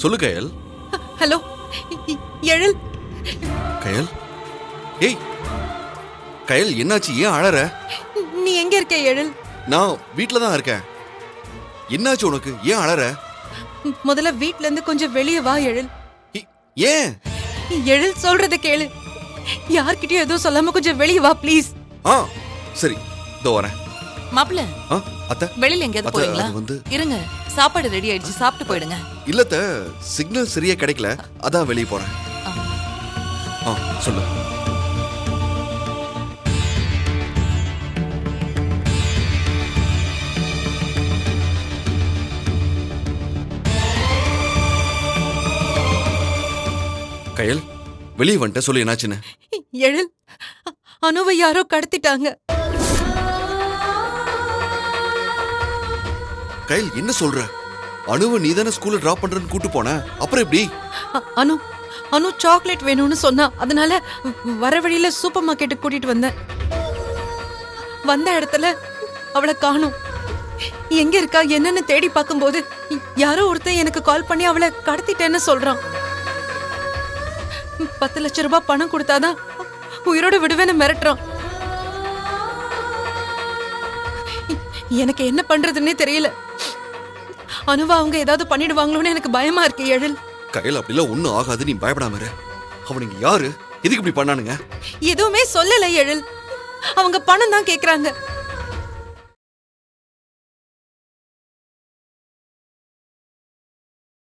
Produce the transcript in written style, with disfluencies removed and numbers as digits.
சொல்லு கயல். ஹலோ எழில். கயல், ஏய் கயல், என்னாச்சு? ஏன் அழற? நீ எங்க இருக்க எழில்? நான் வீட்ல தான் இருக்கேன். என்னாச்சு உனக்கு? ஏன் அழற? முதல்ல வீட்ல இருந்து கொஞ்சம் வெளியே வா எழில். ஏன்? எழில் சொல்றத கேளு. யார்கிட்டயும் எதுவும் சொல்லாம கொஞ்சம் வெளியே வா ப்ளீஸ். சரி, இதோ வரேன். மாப்பிள்ள, அத்தை, வெளியில எங்கேயாவது போறீங்களா? இருங்க, சாப்பாடு ரெடி ஆயிடுச்சு, சாப்பிட்டு போயிடுங்க. இல்லத்த, சிக்னல் சரியா கிடைக்கல, அதான் வெளியே போறேன். சொல்லு. கயல், வெளியே வந்துட்ட, சொல்லு என்னாச்சுன்னு. எழில், அனுவை யாரோ கடத்திட்டாங்க. கயல், என்ன சொல்ற? அனுவை நீ தானே ஸ்கூல்ல டிராப் பண்றேன்னு கூட்டு போன, அப்புறம் எப்படி? அனு சாக்லேட் வேணும்னு சொன்னா, அதனால வர வழியில சூப்பர் மார்க்கெட்டுக்கு கூட்டிட்டு வந்தேன். வந்த இடத்துல அவளை காணோம். எங்க இருக்கா என்னன்னு தேடி பார்க்கும்போது யாரோ ஒருத்தன் எனக்கு கால் பண்ணி அவளை கடத்திட்டேன்னு சொல்றான். 10 லட்சம் ரூபாய் பணம் கொடுத்தாதான் உயிரோட விடுவேன்னு மிரட்டுறான். எனக்கு என்ன பண்றதுன்னே தெரியல. அனுவா அவங்க ஏதாவது பண்ணிடுவாங்களோன்னு எனக்கு பயமா இருக்கு எழில். கயல், அப்படிலாம் ஒண்ணும் ஆகாது, நீ பயப்படாம இரு. அவனுங்க யாரு? எதுக்கு இப்படி பண்ணானுங்க? எதுவுமே சொல்லல எழில். அவங்க பணம் தான் கேக்குறாங்க.